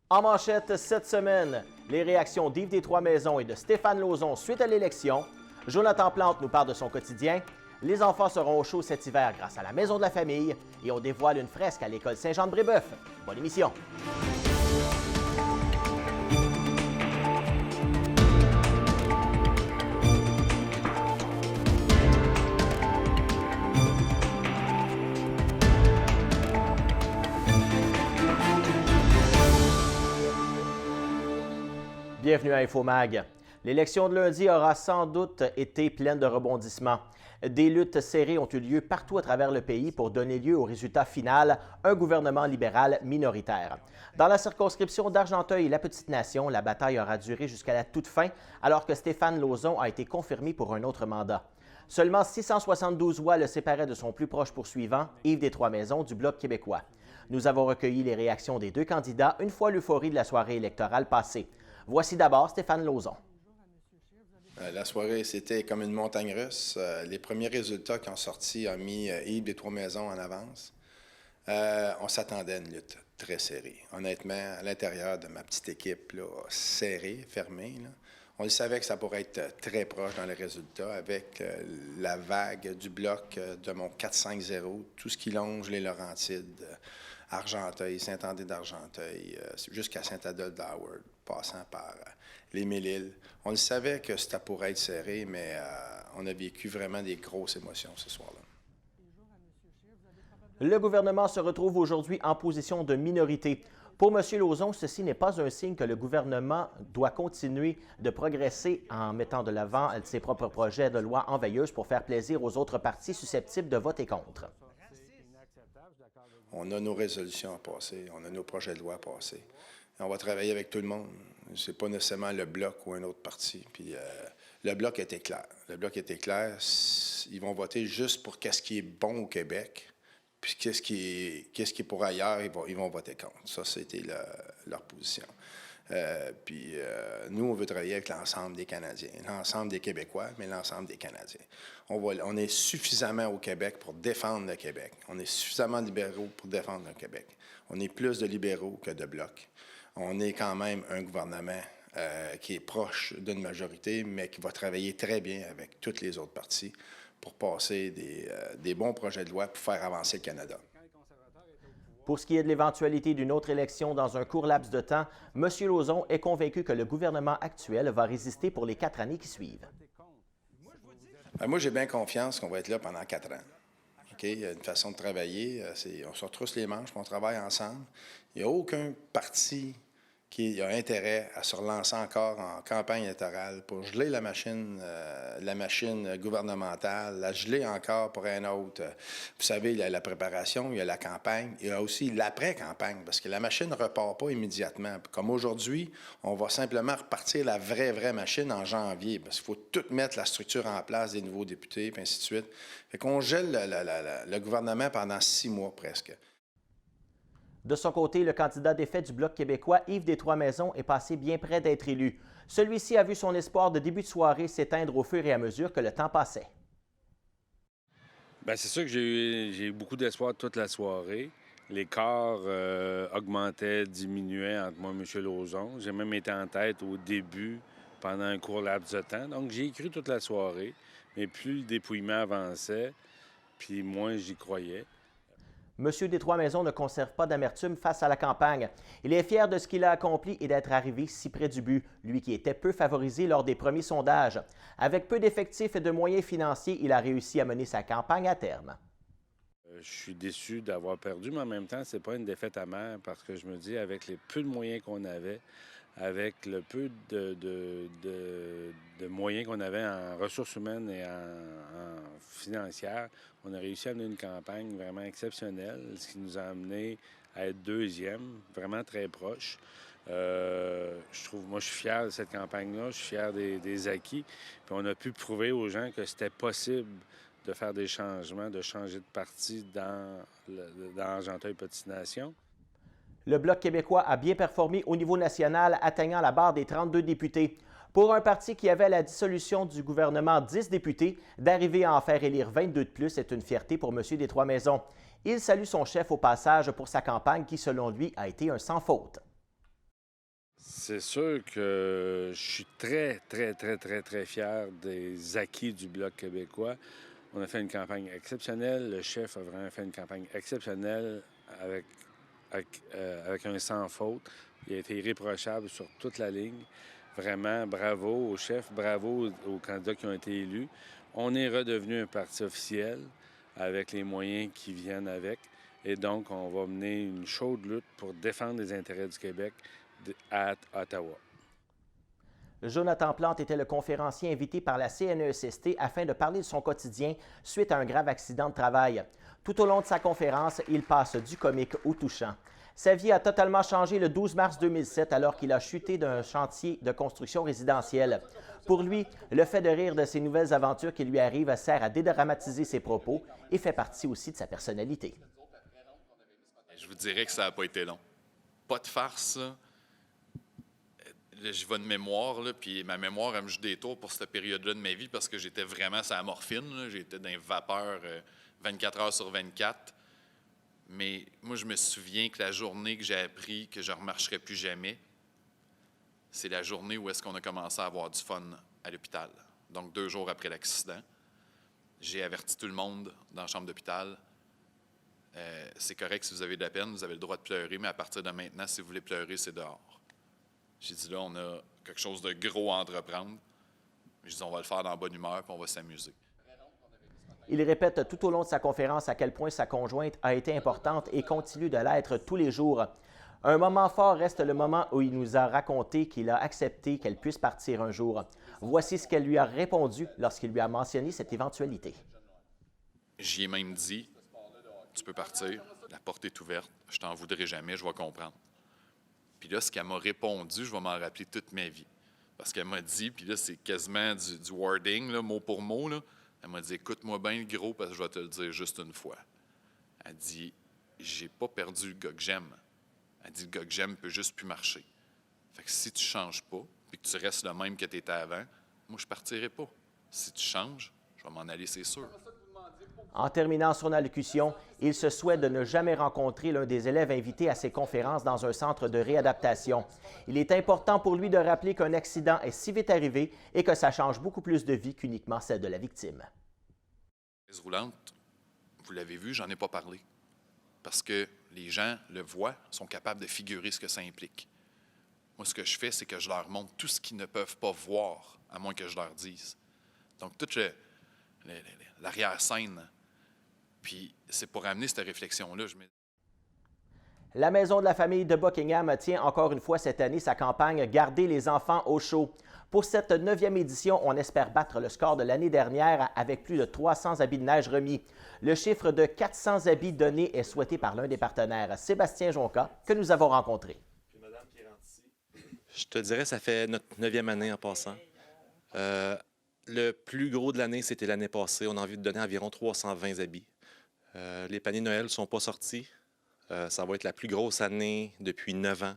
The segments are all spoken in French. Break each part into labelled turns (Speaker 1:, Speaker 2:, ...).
Speaker 1: En manchette cette semaine, les réactions d'Yves des Trois-Maisons et de Stéphane Lauzon suite à l'élection. Jonathan Plante nous parle de son quotidien. Les enfants seront au chaud cet hiver grâce à la Maison de la Famille et on dévoile une fresque à l'école Saint-Jean-de-Brébeuf. Bonne émission! Bienvenue à InfoMag. L'élection de lundi aura sans doute été pleine de rebondissements. Des luttes serrées ont eu lieu partout à travers le pays pour donner lieu au résultat final, un gouvernement libéral minoritaire. Dans la circonscription d'Argenteuil et la Petite-Nation, la bataille aura duré jusqu'à la toute fin, alors que Stéphane Lauzon a été confirmé pour un autre mandat. Seulement 672 voix le séparaient de son plus proche poursuivant, Yves des Trois-Maisons du Bloc québécois. Nous avons recueilli les réactions des deux candidats une fois l'euphorie de la soirée électorale passée. Voici d'abord Stéphane Lauzon.
Speaker 2: La soirée, c'était comme une montagne russe. Les premiers résultats qui ont sorti ont mis Yves des Trois-Maisons en avance. On s'attendait à une lutte très serrée. Honnêtement, à l'intérieur de ma petite équipe, là, serrée, fermée, là, on le savait que ça pourrait être très proche dans les résultats avec la vague du bloc de mon 4-5-0, tout ce qui longe les Laurentides, Argenteuil, Saint-André d'Argenteuil, jusqu'à Saint-Adolphe d'Howard, passant par les Mille-Îles. On le savait que ça pourrait être serré, mais on a vécu vraiment des grosses émotions ce soir-là.
Speaker 1: Le gouvernement se retrouve aujourd'hui en position de minorité. Pour M. Lauzon, ceci n'est pas un signe que le gouvernement doit continuer de progresser en mettant de l'avant ses propres projets de loi en veilleuse pour faire plaisir aux autres partis susceptibles de voter contre.
Speaker 2: On a nos résolutions à passer, on a nos projets de loi à passer. On va travailler avec tout le monde. C'est pas nécessairement le Bloc ou un autre parti. Puis le Bloc était clair. Le Bloc était clair. Ils vont voter juste pour qu'est-ce qui est bon au Québec. Puis qu'est-ce qui est pour ailleurs, ils vont voter contre. Ça, c'était leur position. Nous, on veut travailler avec l'ensemble des Canadiens, l'ensemble des Québécois, mais l'ensemble des Canadiens. On est suffisamment au Québec pour défendre le Québec. On est suffisamment libéraux pour défendre le Québec. On est plus de libéraux que de blocs. On est quand même un gouvernement qui est proche d'une majorité, mais qui va travailler très bien avec toutes les autres partis pour passer des bons projets de loi pour faire avancer le Canada.
Speaker 1: Pour ce qui est de l'éventualité d'une autre élection dans un court laps de temps, M. Lauzon est convaincu que le gouvernement actuel va résister pour les 4 années qui suivent.
Speaker 2: Moi, j'ai bien confiance qu'on va être là pendant 4 ans. Okay? Il y a une façon de travailler. On se retrousse les manches, on travaille ensemble. Il n'y a aucun parti qui a intérêt à se relancer encore en campagne électorale pour geler la machine gouvernementale, la geler encore pour un autre. Vous savez, il y a la préparation, il y a la campagne, il y a aussi l'après-campagne, parce que la machine ne repart pas immédiatement. Comme aujourd'hui, on va simplement repartir la vraie machine en janvier, parce qu'il faut tout mettre la structure en place des nouveaux députés, puis ainsi de suite. Fait qu'on gèle le gouvernement pendant 6 mois presque.
Speaker 1: De son côté, le candidat défait du Bloc québécois, Yves des Trois-Maisons, est passé bien près d'être élu. Celui-ci a vu son espoir de début de soirée s'éteindre au fur et à mesure que le temps passait.
Speaker 3: Bien, c'est sûr que j'ai eu beaucoup d'espoir toute la soirée. L'écart augmentait, diminuait entre moi et M. Lauzon. J'ai même été en tête au début pendant un court laps de temps. Donc, j'ai cru toute la soirée. Mais plus le dépouillement avançait, puis moins j'y croyais.
Speaker 1: M. des Trois-Maisons ne conserve pas d'amertume face à la campagne. Il est fier de ce qu'il a accompli et d'être arrivé si près du but, lui qui était peu favorisé lors des premiers sondages. Avec peu d'effectifs et de moyens financiers, il a réussi à mener sa campagne à terme.
Speaker 3: Je suis déçu d'avoir perdu, mais en même temps, c'est pas une défaite amère parce que je me dis, avec les peu de moyens qu'on avait, avec le peu de moyens qu'on avait en ressources humaines et en financières, on a réussi à mener une campagne vraiment exceptionnelle, ce qui nous a amené à être deuxième, vraiment très proche. Moi, je suis fier de cette campagne-là, je suis fier des acquis. Puis on a pu prouver aux gens que c'était possible de faire des changements, de changer de parti dans Argenteuil-Petite-Nation.
Speaker 1: Le Bloc québécois a bien performé au niveau national, atteignant la barre des 32 députés. Pour un parti qui avait à la dissolution du gouvernement 10 députés, d'arriver à en faire élire 22 de plus est une fierté pour M. des Trois-Maisons. Il salue son chef au passage pour sa campagne qui, selon lui, a été un sans faute.
Speaker 3: C'est sûr que je suis très, très, très, très, très fier des acquis du Bloc québécois. On a fait une campagne exceptionnelle. Le chef a vraiment fait une campagne exceptionnelle avec un sans faute. Il a été irréprochable sur toute la ligne. Vraiment, bravo au chef, bravo aux candidats qui ont été élus. On est redevenu un parti officiel avec les moyens qui viennent avec. Et donc, on va mener une chaude lutte pour défendre les intérêts du Québec à Ottawa.
Speaker 1: Jonathan Plante était le conférencier invité par la CNESST afin de parler de son quotidien suite à un grave accident de travail. Tout au long de sa conférence, il passe du comique au touchant. Sa vie a totalement changé le 12 mars 2007 alors qu'il a chuté d'un chantier de construction résidentielle. Pour lui, le fait de rire de ces nouvelles aventures qui lui arrivent sert à dédramatiser ses propos et fait partie aussi de sa personnalité.
Speaker 4: Je vous dirais que ça n'a pas été long. Pas de farce. Là, je vais de mémoire, là, puis ma mémoire, elle me joue des tours pour cette période-là de ma vie parce que j'étais vraiment sur la morphine. J'étais dans les vapeurs 24 heures sur 24. Mais moi, je me souviens que la journée que j'ai appris que je ne remarcherais plus jamais, c'est la journée où est-ce qu'on a commencé à avoir du fun à l'hôpital. Donc, 2 jours après l'accident, j'ai averti tout le monde dans la chambre d'hôpital. C'est correct si vous avez de la peine, vous avez le droit de pleurer, mais à partir de maintenant, si vous voulez pleurer, c'est dehors. J'ai dit là, on a quelque chose de gros à entreprendre. J'ai dit, on va le faire dans la bonne humeur, puis on va s'amuser.
Speaker 1: Il répète tout au long de sa conférence à quel point sa conjointe a été importante et continue de l'être tous les jours. Un moment fort reste le moment où il nous a raconté qu'il a accepté qu'elle puisse partir un jour. Voici ce qu'elle lui a répondu lorsqu'il lui a mentionné cette éventualité.
Speaker 4: J'y ai même dit, tu peux partir, la porte est ouverte, je t'en voudrais jamais, je vais comprendre. Puis là, ce qu'elle m'a répondu, je vais m'en rappeler toute ma vie. Parce qu'elle m'a dit, puis là, c'est quasiment du wording, là, mot pour mot, là. Elle m'a dit, écoute-moi bien le gros, parce que je vais te le dire juste une fois. Elle dit, j'ai pas perdu le gars que j'aime. Elle dit, le gars que j'aime peut juste plus marcher. Fait que si tu changes pas, puis que tu restes le même que tu étais avant, moi, je partirai pas. Si tu changes, je vais m'en aller, c'est sûr.
Speaker 1: En terminant son allocution, il se souhaite de ne jamais rencontrer l'un des élèves invités à ses conférences dans un centre de réadaptation. Il est important pour lui de rappeler qu'un accident est si vite arrivé et que ça change beaucoup plus de vie qu'uniquement celle de la victime.
Speaker 4: Les roulantes, vous l'avez vu, j'en ai pas parlé. Parce que les gens le voient, sont capables de figurer ce que ça implique. Moi, ce que je fais, c'est que je leur montre tout ce qu'ils ne peuvent pas voir, à moins que je leur dise. Donc, toute l'arrière-scène. Puis, c'est pour amener cette réflexion-là.
Speaker 1: La Maison de la famille de Buckingham tient encore une fois cette année sa campagne « Garder les enfants au chaud ». Pour cette 9e édition, on espère battre le score de l'année dernière avec plus de 300 habits de neige remis. Le chiffre de 400 habits donné est souhaité par l'un des partenaires, Sébastien Jonca, que nous avons rencontré.
Speaker 5: Je te dirais, ça fait notre 9e année en passant. Le plus gros de l'année, c'était l'année passée. On a envie de donner environ 320 habits. Les paniers de Noël ne sont pas sortis. Ça va être la plus grosse année depuis 9 ans.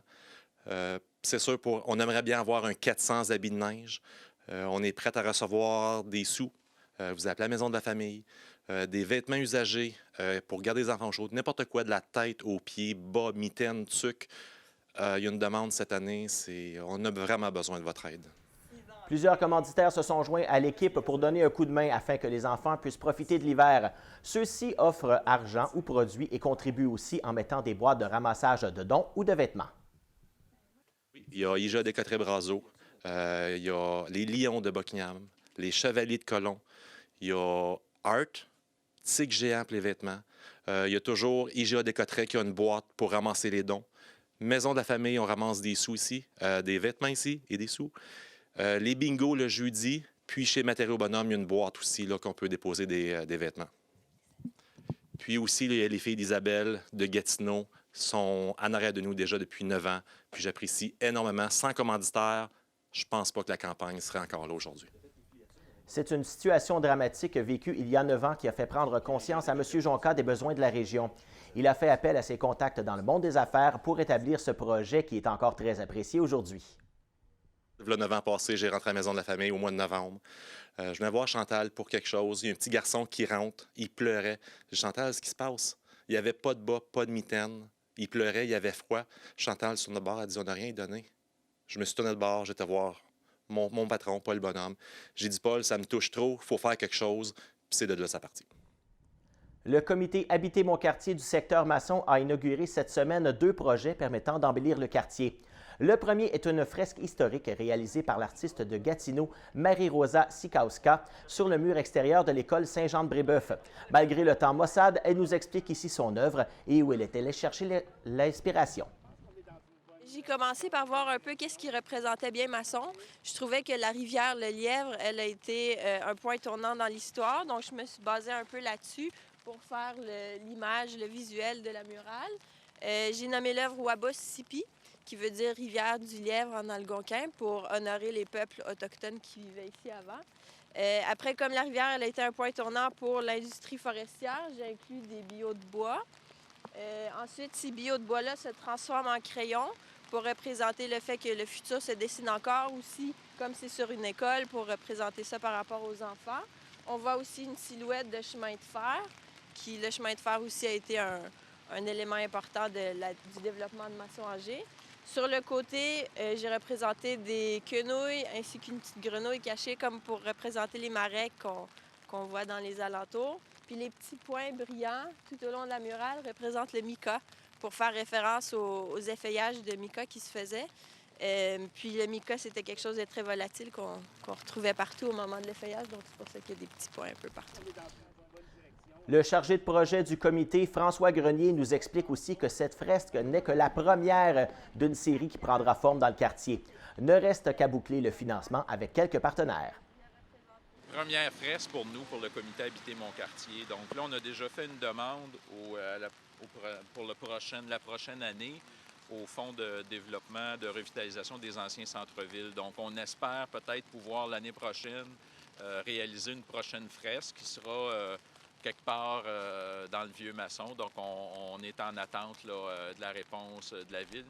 Speaker 5: C'est sûr, on aimerait bien avoir un 400 habits de neige. On est prêt à recevoir des sous. Vous appelez la maison de la famille. Des vêtements usagés pour garder les enfants chauds. N'importe quoi, de la tête aux pieds, bas, mitaines, tucs. Il y a une demande cette année. On a vraiment besoin de votre aide.
Speaker 1: Plusieurs commanditaires se sont joints à l'équipe pour donner un coup de main afin que les enfants puissent profiter de l'hiver. Ceux-ci offrent argent ou produits et contribuent aussi en mettant des boîtes de ramassage de dons ou de vêtements.
Speaker 5: Oui, il y a IGA Descoterais-Brazeau, il y a les Lions de Buckingham, les Chevaliers de Colomb, il y a Art, Tic Géant pour les vêtements. Il y a toujours IGA Descoterais qui a une boîte pour ramasser les dons. Maison de la famille, on ramasse des sous ici, des vêtements ici et des sous. Les bingos le jeudi, puis chez Matériaux Bonhomme, il y a une boîte aussi là, qu'on peut déposer des vêtements. Puis aussi, les filles d'Isabelle de Gatineau sont en arrière de nous déjà depuis 9 ans. Puis j'apprécie énormément. Sans commanditaire, je ne pense pas que la campagne serait encore là aujourd'hui.
Speaker 1: C'est une situation dramatique vécue il y a 9 ans qui a fait prendre conscience à M. Jonca des besoins de la région. Il a fait appel à ses contacts dans le monde des affaires pour établir ce projet qui est encore très apprécié aujourd'hui.
Speaker 5: Le 9 ans passé, j'ai rentré à la maison de la famille au mois de novembre. Je venais voir Chantal pour quelque chose. Il y a un petit garçon qui rentre, il pleurait. J'ai dit, Chantal, qu'est-ce qui se passe? Il n'y avait pas de bas, pas de mitaine. Il pleurait, il avait froid. Chantal, sur notre bord, a dit, on n'a rien donné. Je me suis tourné de bord, j'étais voir mon patron, Paul Bonhomme. J'ai dit, Paul, ça me touche trop, il faut faire quelque chose, puis c'est de là sa partie.
Speaker 1: Le comité Habiter mon quartier du secteur maçon a inauguré cette semaine 2 projets permettant d'embellir le quartier. Le premier est une fresque historique réalisée par l'artiste de Gatineau, Marie-Rosa Sikauska, sur le mur extérieur de l'école Saint-Jean-de-Brébeuf. Malgré le temps maussade, elle nous explique ici son œuvre et où elle est allée chercher l'inspiration.
Speaker 6: J'ai commencé par voir un peu qu'est-ce qui représentait bien Masson. Je trouvais que la rivière Le Lièvre, elle a été un point tournant dans l'histoire, donc je me suis basée un peu là-dessus pour faire l'image, le visuel de la murale. J'ai nommé l'œuvre Wabausipi, qui veut dire rivière du Lièvre en algonquin, pour honorer les peuples autochtones qui vivaient ici avant. Après, comme la rivière elle a été un point tournant pour l'industrie forestière, j'ai inclus des billots de bois. Ensuite, ces billots de bois-là se transforment en crayons pour représenter le fait que le futur se dessine encore aussi, comme c'est sur une école, pour représenter ça par rapport aux enfants. On voit aussi une silhouette de chemin de fer, le chemin de fer aussi a été un élément important du développement de Masson-Angers. Sur le côté, j'ai représenté des quenouilles ainsi qu'une petite grenouille cachée comme pour représenter les marais qu'on voit dans les alentours. Puis les petits points brillants tout au long de la murale représentent le mica pour faire référence aux effeuillages de mica qui se faisaient. Puis le mica, c'était quelque chose de très volatile qu'on retrouvait partout au moment de l'effeuillage, donc c'est pour ça qu'il y a des petits points un peu partout.
Speaker 1: Le chargé de projet du comité, François Grenier, nous explique aussi que cette fresque n'est que la première d'une série qui prendra forme dans le quartier. Ne reste qu'à boucler le financement avec quelques partenaires.
Speaker 7: Première fresque pour nous, pour le comité Habiter mon quartier. Donc là, on a déjà fait une demande pour la prochaine année au Fonds de développement de revitalisation des anciens centres-villes. Donc on espère peut-être pouvoir l'année prochaine réaliser une prochaine fresque qui sera quelque part dans le vieux Masson. Donc on est en attente là, de la réponse de la ville.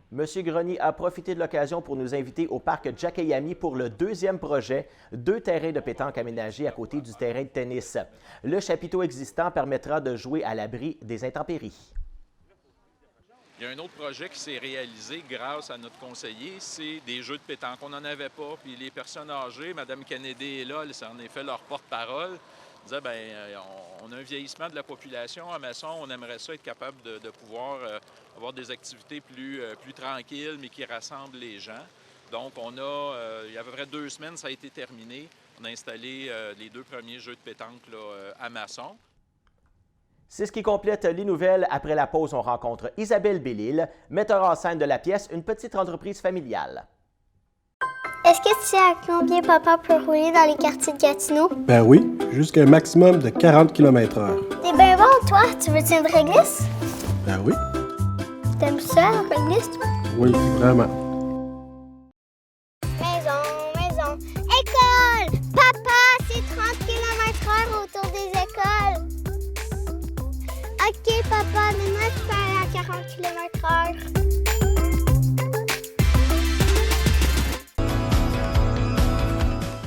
Speaker 1: M. Grenier a profité de l'occasion pour nous inviter au parc Jackayami pour le 2e projet, 2 terrains de pétanque aménagés à côté du terrain de tennis. Le chapiteau existant permettra de jouer à l'abri des intempéries.
Speaker 7: Il y a un autre projet qui s'est réalisé grâce à notre conseiller, c'est des jeux de pétanque. On n'en avait pas, puis les personnes âgées, Mme Kennedy est là, c'est en effet leur porte-parole, disait, bien, on a un vieillissement de la population à Masson, on aimerait ça être capable de pouvoir avoir des activités plus tranquilles, mais qui rassemblent les gens. Donc, il y a à peu près 2 semaines, ça a été terminé. On a installé les 2 premiers jeux de pétanque là, à Masson.
Speaker 1: C'est ce qui complète les nouvelles. Après la pause, on rencontre Isabelle Bellil, metteur en scène de la pièce Une petite entreprise familiale.
Speaker 8: Est-ce que tu sais à combien papa peut rouler dans les quartiers de Gatineau?
Speaker 9: Ben oui, jusqu'à un maximum de 40 km/h.
Speaker 8: T'es bien bon, toi. Tu veux-tu une réglisse?
Speaker 9: Ben oui.
Speaker 8: T'aimes ça, la réglisse, toi?
Speaker 9: Oui, vraiment.
Speaker 8: Maison. École! Papa, c'est 30 km/h autour des écoles. OK, papa, mais moi, je peux aller à 40 km/h.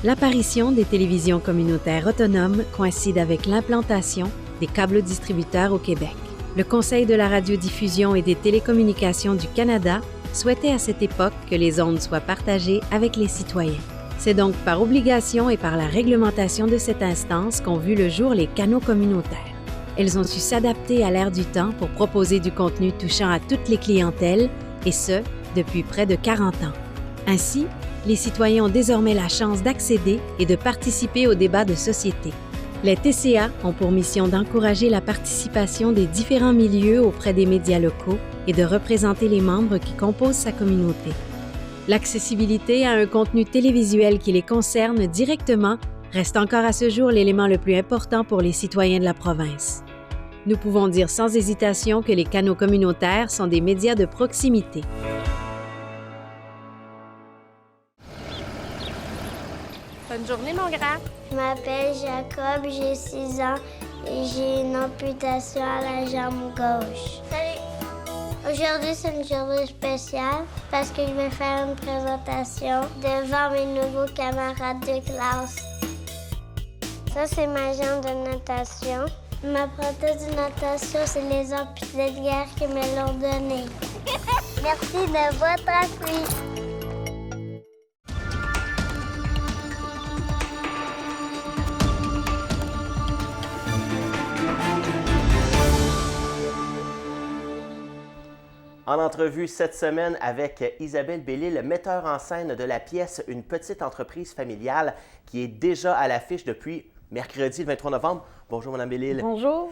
Speaker 10: L'apparition des télévisions communautaires autonomes coïncide avec l'implantation des câbles distributeurs au Québec. Le Conseil de la radiodiffusion et des télécommunications du Canada souhaitait à cette époque que les ondes soient partagées avec les citoyens. C'est donc par obligation et par la réglementation de cette instance qu'ont vu le jour les canaux communautaires. Elles ont su s'adapter à l'ère du temps pour proposer du contenu touchant à toutes les clientèles, et ce, depuis près de 40 ans. Ainsi, les citoyens ont désormais la chance d'accéder et de participer aux débats de société. Les TCA ont pour mission d'encourager la participation des différents milieux auprès des médias locaux et de représenter les membres qui composent sa communauté. L'accessibilité à un contenu télévisuel qui les concerne directement reste encore à ce jour l'élément le plus important pour les citoyens de la province. Nous pouvons dire sans hésitation que les canaux communautaires sont des médias de proximité.
Speaker 6: Bonne journée, mon grand.
Speaker 8: Je m'appelle Jacob, j'ai 6 ans et j'ai une amputation à la jambe gauche. Salut! Aujourd'hui, c'est une journée spéciale parce que je vais faire une présentation devant mes nouveaux camarades de classe. Ça, c'est ma jambe de natation. Ma prothèse de natation, c'est les amputés de guerre qui me l'ont donnée. Merci de votre appui.
Speaker 1: En entrevue cette semaine avec Isabelle Bellil, metteur en scène de la pièce Une petite entreprise familiale qui est déjà à l'affiche depuis mercredi le 23 novembre. Bonjour, Mme Bellil.
Speaker 11: Bonjour.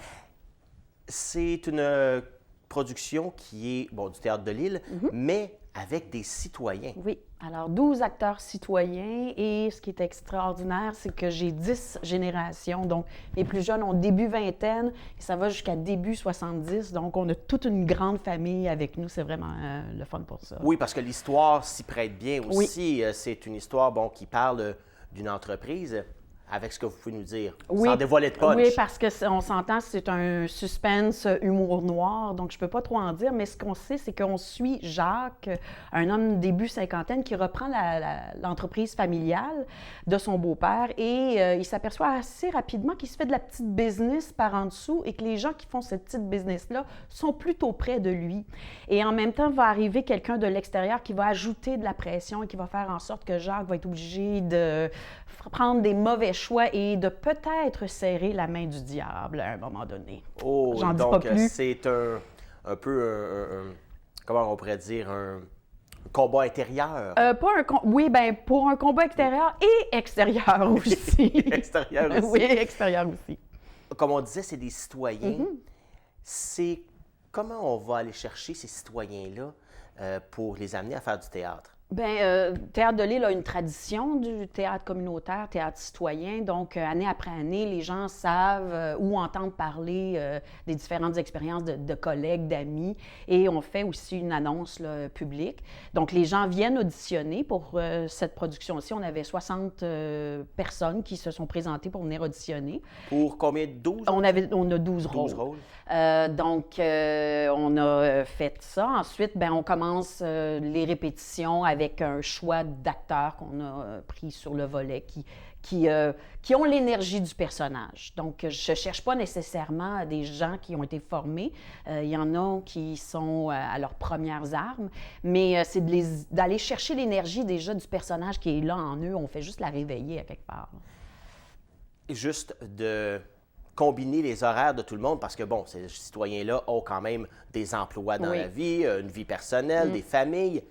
Speaker 1: C'est une production qui est du Théâtre de l'Île, mais avec des citoyens.
Speaker 11: Oui. Alors, 12 acteurs citoyens et ce qui est extraordinaire, c'est que j'ai 10 générations. Donc, les plus jeunes ont début vingtaine et ça va jusqu'à début 70. Donc, on a toute une grande famille avec nous. C'est vraiment le fun pour ça.
Speaker 1: Oui, parce que l'histoire s'y prête bien aussi. Oui. C'est une histoire qui parle d'une entreprise. Avec ce que vous pouvez nous dire, sans dévoiler de punch.
Speaker 11: Oui, parce qu'on s'entend, c'est un suspense humour noir, donc je ne peux pas trop en dire, mais ce qu'on sait, c'est qu'on suit Jacques, un homme début cinquantaine qui reprend l'entreprise familiale de son beau-père et il s'aperçoit assez rapidement qu'il se fait de la petite business par en dessous et que les gens qui font cette petite business-là sont plutôt près de lui. Et en même temps, va arriver quelqu'un de l'extérieur qui va ajouter de la pression et qui va faire en sorte que Jacques va être obligé de prendre des mauvais choix et de peut-être serrer la main du diable à un moment donné.
Speaker 1: Oh,
Speaker 11: j'en dis pas plus.
Speaker 1: C'est un peu, comment on pourrait dire, un combat intérieur.
Speaker 11: Pour un combat intérieur et extérieur aussi.
Speaker 1: Extérieur aussi.
Speaker 11: Oui, extérieur aussi.
Speaker 1: Comme on disait, c'est des citoyens. C'est comment on va aller chercher ces citoyens-là pour les amener à faire du théâtre?
Speaker 11: Bien, Théâtre de l'Île a une tradition du théâtre communautaire, théâtre citoyen. Donc, année après année, les gens savent ou entendent parler des différentes expériences de collègues, d'amis. Et on fait aussi une annonce publique. Donc, les gens viennent auditionner pour cette production-ci. On avait 60 personnes qui se sont présentées pour venir auditionner.
Speaker 1: Pour combien de 12?
Speaker 11: On a 12 rôles. Donc, on a fait ça. Ensuite, on commence les répétitions avec un choix d'acteurs qu'on a pris sur le volet qui ont l'énergie du personnage. Donc, je ne cherche pas nécessairement des gens qui ont été formés. Il y en a qui sont à leurs premières armes, mais c'est d'aller chercher l'énergie déjà du personnage qui est là en eux. On fait juste la réveiller à quelque part.
Speaker 1: Juste de combiner les horaires de tout le monde, parce que, ces citoyens-là ont quand même des emplois dans la vie, une vie personnelle, des familles.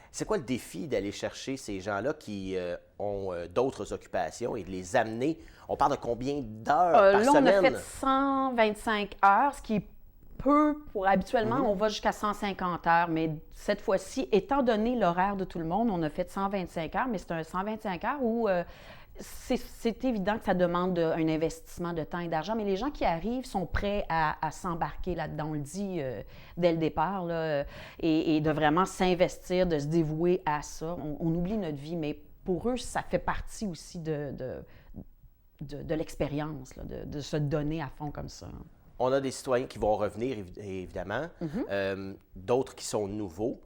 Speaker 1: C'est quoi le défi d'aller chercher ces gens-là qui ont d'autres occupations et de les amener? On parle de combien d'heures par semaine?
Speaker 11: Là, on a fait 125 heures, ce qui est peu pour habituellement, on va jusqu'à 150 heures. Mais cette fois-ci, étant donné l'horaire de tout le monde, on a fait 125 heures, mais c'est un 125 heures où c'est évident que ça demande un investissement de temps et d'argent, mais les gens qui arrivent sont prêts à s'embarquer là-dedans. On le dit dès le départ, là, et de vraiment s'investir, de se dévouer à ça. On oublie notre vie, mais pour eux, ça fait partie aussi de l'expérience, là, de se donner à fond comme ça.
Speaker 1: On a des citoyens qui vont revenir, évidemment, d'autres qui sont nouveaux.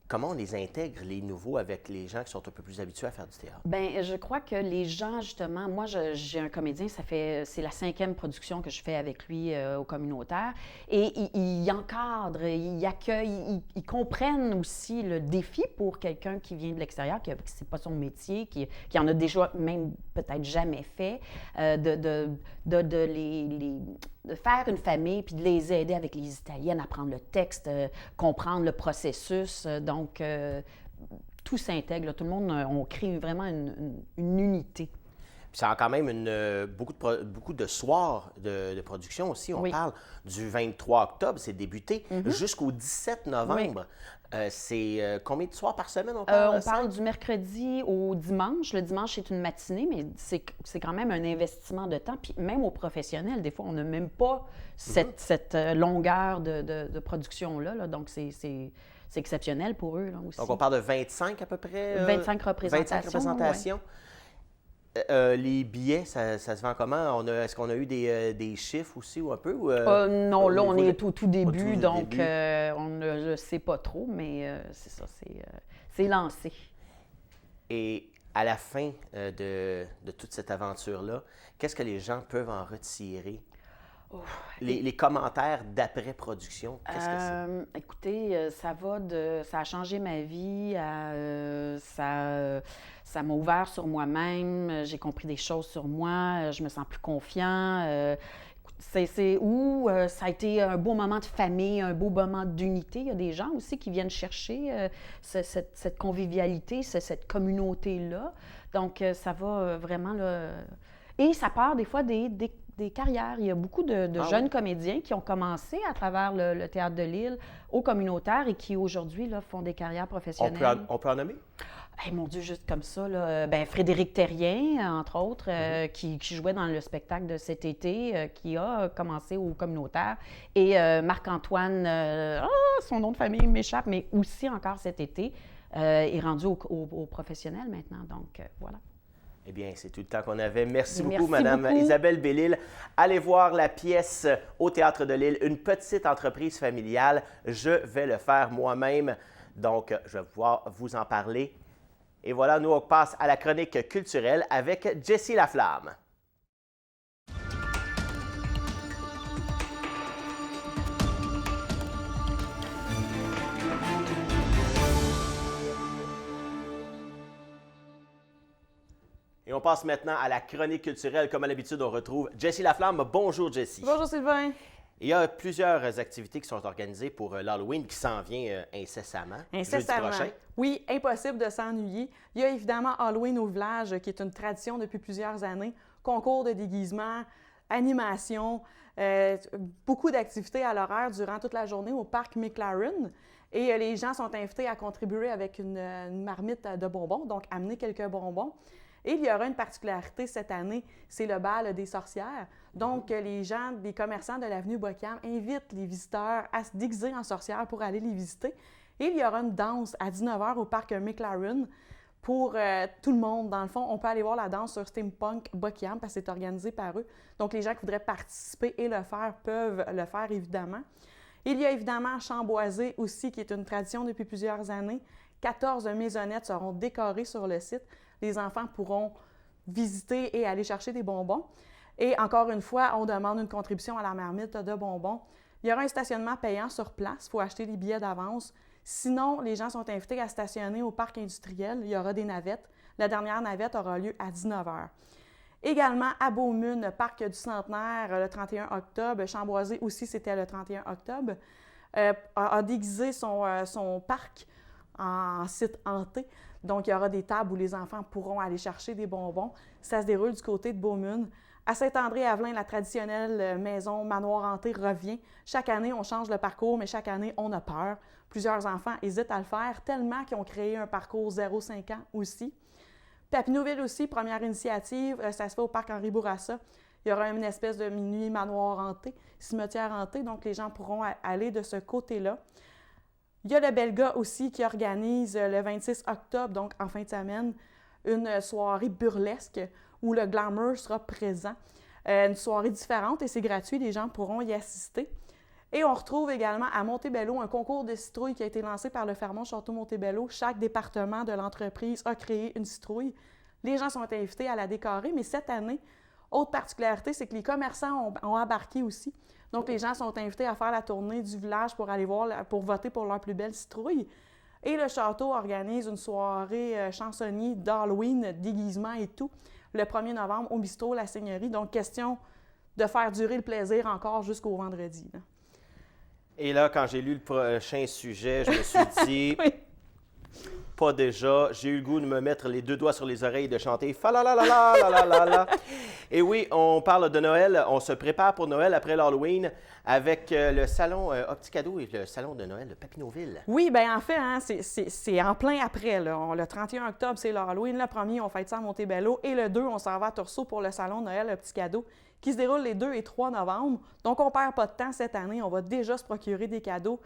Speaker 1: Comment on les intègre, les nouveaux, avec les gens qui sont un peu plus habitués à faire du théâtre?
Speaker 11: Bien, je crois que les gens, justement, moi, j'ai un comédien, c'est la 5e production que je fais avec lui au communautaire, et il encadre, il accueille, ils comprennent aussi le défi pour quelqu'un qui vient de l'extérieur, que c'est pas son métier, qui en a déjà même peut-être jamais fait, de faire une famille puis de les aider avec les Italiennes à apprendre le texte, comprendre le processus. Donc, tout s'intègre. Tout le monde, on crée vraiment une unité.
Speaker 1: Puis ça a quand même beaucoup de soirs de production aussi. On parle du 23 octobre, c'est débuté, jusqu'au 17 novembre. C'est combien de soirs par semaine on parle?
Speaker 11: On parle du mercredi au dimanche. Le dimanche, c'est une matinée, mais c'est quand même un investissement de temps. Puis même aux professionnels, des fois, on n'a même pas cette longueur de production-là. Là. Donc, c'est exceptionnel pour eux là, aussi.
Speaker 1: Donc, on parle de 25 à peu près?
Speaker 11: 25 représentations.
Speaker 1: 25 représentations. Ouais. Les billets, ça se vend comment? Est-ce qu'on a eu des chiffres aussi ou un peu?
Speaker 11: Non, là, on est au tout début, donc on ne sait pas trop, mais c'est ça, c'est lancé.
Speaker 1: Et à la fin de toute cette aventure-là, qu'est-ce que les gens peuvent en retirer? Les commentaires d'après-production, qu'est-ce que c'est?
Speaker 11: Écoutez, ça a changé ma vie, ça m'a ouvert sur moi-même, j'ai compris des choses sur moi, je me sens plus confiant. Ça a été un beau moment de famille, un beau moment d'unité. Il y a des gens aussi qui viennent chercher cette convivialité, cette communauté-là. Donc, ça va vraiment là. Et ça part des fois des carrières. Il y a beaucoup de jeunes comédiens qui ont commencé à travers le Théâtre de l'Île au communautaire et qui aujourd'hui là, font des carrières professionnelles.
Speaker 1: On peut en nommer?
Speaker 11: Mon Dieu, juste comme ça, là, Frédéric Terrien, entre autres, qui jouait dans le spectacle de cet été, qui a commencé au communautaire. Et Marc-Antoine, son nom de famille m'échappe, mais aussi encore cet été, est rendu au professionnel maintenant. Donc, voilà.
Speaker 1: Eh bien, c'est tout le temps qu'on avait. Merci beaucoup,
Speaker 11: Merci
Speaker 1: Madame
Speaker 11: beaucoup.
Speaker 1: Isabelle Bellil. Allez voir la pièce au Théâtre de l'Île, Une petite entreprise familiale. Je vais le faire moi-même. Donc, je vais pouvoir vous en parler. Et voilà, nous, on passe à la chronique culturelle avec Jessie Laflamme. Et on passe maintenant à la chronique culturelle. Comme à l'habitude, on retrouve Jessie Laflamme. Bonjour, Jessie.
Speaker 12: Bonjour, Sylvain.
Speaker 1: Il y a plusieurs activités qui sont organisées pour l'Halloween qui s'en vient incessamment.
Speaker 12: Incessamment.
Speaker 1: Jeudi prochain.
Speaker 12: Oui, impossible de s'ennuyer. Il y a évidemment Halloween au village, qui est une tradition depuis plusieurs années. Concours de déguisement, animation, beaucoup d'activités à l'horaire durant toute la journée au parc McLaren. Et les gens sont invités à contribuer avec une marmite de bonbons, donc amener quelques bonbons. Et il y aura une particularité cette année, c'est le bal des sorcières. Donc, les gens, les commerçants de l'avenue Bocam invitent les visiteurs à se déguiser en sorcières pour aller les visiter. Et il y aura une danse à 19h au parc McLaren pour tout le monde. Dans le fond, on peut aller voir la danse sur Steampunk Bocam parce que c'est organisé par eux. Donc, les gens qui voudraient participer et le faire peuvent le faire, évidemment. Il y a évidemment Chamboisé aussi, qui est une tradition depuis plusieurs années. 14 maisonnettes seront décorées sur le site. Les enfants pourront visiter et aller chercher des bonbons. Et encore une fois, on demande une contribution à la marmite de bonbons. Il y aura un stationnement payant sur place. Il faut acheter des billets d'avance. Sinon, les gens sont invités à stationner au parc industriel. Il y aura des navettes. La dernière navette aura lieu à 19h. Également, à Beaumune, parc du Centenaire, le 31 octobre. Chamboisé aussi, c'était le 31 octobre. A déguisé son parc en site hanté. Donc, il y aura des tables où les enfants pourront aller chercher des bonbons. Ça se déroule du côté de Beaumune. À Saint-André-Avelin, la traditionnelle maison manoir hanté revient. Chaque année, on change le parcours, mais chaque année, on a peur. Plusieurs enfants hésitent à le faire, tellement qu'ils ont créé un parcours 0-5 ans aussi. Papineauville aussi, première initiative, ça se fait au parc Henri Bourassa. Il y aura une espèce de mini manoir hanté, cimetière hanté, donc les gens pourront aller de ce côté-là. Il y a le Belga aussi qui organise le 26 octobre, donc en fin de semaine, une soirée burlesque où le glamour sera présent. Une soirée différente et c'est gratuit, les gens pourront y assister. Et on retrouve également à Montebello un concours de citrouilles qui a été lancé par le Fairmont Château Montebello. Chaque département de l'entreprise a créé une citrouille. Les gens sont invités à la décorer, mais cette année, autre particularité, c'est que les commerçants ont embarqué aussi. Donc, les gens sont invités à faire la tournée du village pour aller voir, pour voter pour leur plus belle citrouille. Et le château organise une soirée chansonnier d'Halloween, déguisement et tout, le 1er novembre au bistrot La Seigneurie. Donc, question de faire durer le plaisir encore jusqu'au vendredi. Là.
Speaker 1: Et là, quand j'ai lu le prochain sujet, je me suis dit...
Speaker 12: Oui.
Speaker 1: Pas déjà. J'ai eu le goût de me mettre les deux doigts sur les oreilles et de chanter « Fa la la la la la la la la ». Et oui, on parle de Noël. On se prépare pour Noël après l'Halloween avec le salon Opticado et le salon de Noël de Papineauville.
Speaker 12: Oui, bien en fait, hein, c'est en plein après. Là. Le 31 octobre, c'est l'Halloween. Le 1er, on fête ça à Montebello. Et le 2, on s'en va à Torceau pour le salon Noël Opticado qui se déroule les 2 et 3 novembre. Donc, on ne perd pas de temps cette année. On va déjà se procurer des cadeaux.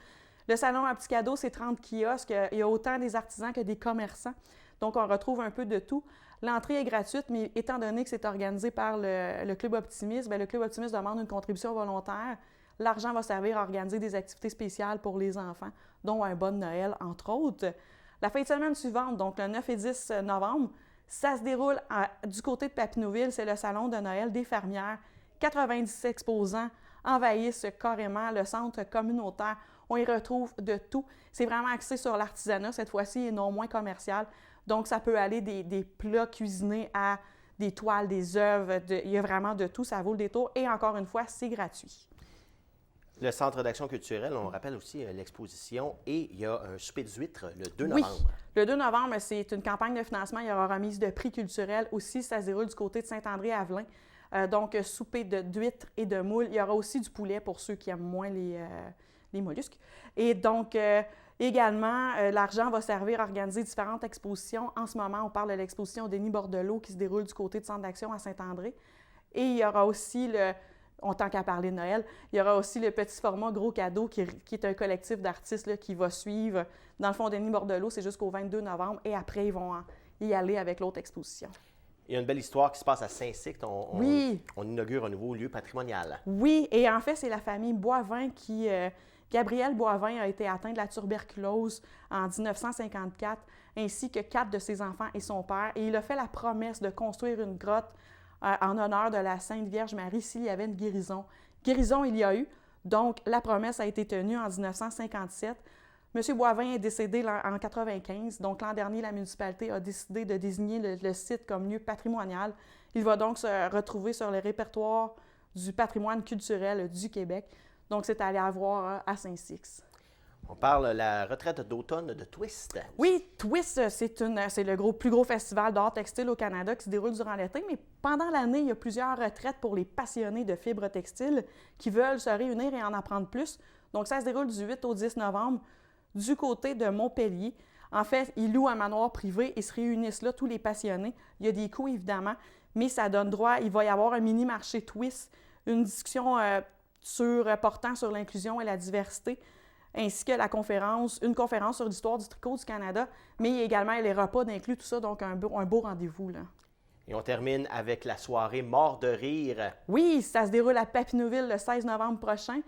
Speaker 12: Le salon Opticado, c'est 30 kiosques. Il y a autant des artisans que des commerçants. Donc, on retrouve un peu de tout. L'entrée est gratuite, mais étant donné que c'est organisé par le Club Optimiste, bien, le Club Optimiste demande une contribution volontaire. L'argent va servir à organiser des activités spéciales pour les enfants, dont un bon Noël, entre autres. La fin de semaine suivante, donc le 9 et 10 novembre, ça se déroule du côté de Papineauville. C'est le salon de Noël des fermières. 90 exposants envahissent carrément le centre communautaire. On y retrouve de tout. C'est vraiment axé sur l'artisanat cette fois-ci et non moins commercial. Donc, ça peut aller des plats cuisinés à des toiles, des œuvres. Il y a vraiment de tout. Ça vaut le détour. Et encore une fois, c'est gratuit.
Speaker 1: Le Centre d'action culturelle, on rappelle aussi l'exposition et il y a un souper de huîtres le 2
Speaker 12: Oui,
Speaker 1: novembre.
Speaker 12: le 2 novembre, c'est une campagne de financement. Il y aura remise de prix culturels aussi. Ça se déroule du côté de Saint-André-Avelin. Donc, souper d'huîtres et de moules. Il y aura aussi du poulet pour ceux qui aiment moins les mollusques. Et donc, également, l'argent va servir à organiser différentes expositions. En ce moment, on parle de l'exposition Denis Bordelot qui se déroule du côté de Centre d'action à Saint-André. Et il y aura aussi tant qu'à parler de Noël, il y aura aussi le petit format Gros Cadeau qui est un collectif d'artistes qui va suivre. Dans le fond, Denis Bordelot, c'est jusqu'au 22 novembre et après, ils vont y aller avec l'autre exposition.
Speaker 1: Il y a une belle histoire qui se passe à Saint-Cycle.
Speaker 12: Oui.
Speaker 1: On inaugure un nouveau lieu patrimonial.
Speaker 12: Oui, et en fait, c'est la famille Boivin qui... Gabriel Boivin a été atteint de la tuberculose en 1954, ainsi que 4 de ses enfants et son père. Et il a fait la promesse de construire une grotte en honneur de la Sainte Vierge Marie s'il y avait une guérison. Guérison, il y a eu. Donc, la promesse a été tenue en 1957. M. Boivin est décédé en 1995. Donc, l'an dernier, la municipalité a décidé de désigner le site comme lieu patrimonial. Il va donc se retrouver sur le répertoire du patrimoine culturel du Québec. Donc, c'est allé à voir à Saint-Cycle.
Speaker 1: On parle de la retraite d'automne de Twist.
Speaker 12: Oui, Twist, c'est le plus gros festival d'art textile au Canada qui se déroule durant l'été, mais pendant l'année, il y a plusieurs retraites pour les passionnés de fibres textiles qui veulent se réunir et en apprendre plus. Donc, ça se déroule du 8 au 10 novembre du côté de Montpellier. En fait, ils louent un manoir privé et se réunissent là, tous les passionnés. Il y a des coûts, évidemment, mais ça donne droit, il va y avoir un mini-marché Twist, une discussion portant sur l'inclusion et la diversité, ainsi que une conférence sur l'histoire du tricot du Canada, mais également les repas d'inclus, tout ça, donc un beau rendez-vous, là.
Speaker 1: Et on termine avec la soirée Mort de rire.
Speaker 12: Oui, ça se déroule à Papineauville le 16 novembre prochain,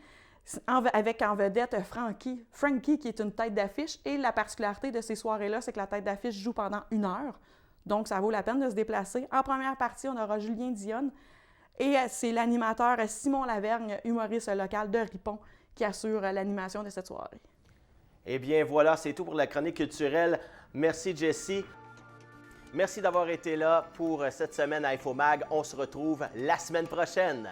Speaker 12: avec en vedette Frankie, qui est une tête d'affiche. Et la particularité de ces soirées-là, c'est que la tête d'affiche joue pendant 1 heure, donc ça vaut la peine de se déplacer. En première partie, on aura Julien Dionne, et c'est l'animateur Simon Lavergne, humoriste local de Ripon, qui assure l'animation de cette soirée.
Speaker 1: Eh bien, voilà, c'est tout pour la chronique culturelle. Merci, Jessie. Merci d'avoir été là pour cette semaine à InfoMag. On se retrouve la semaine prochaine.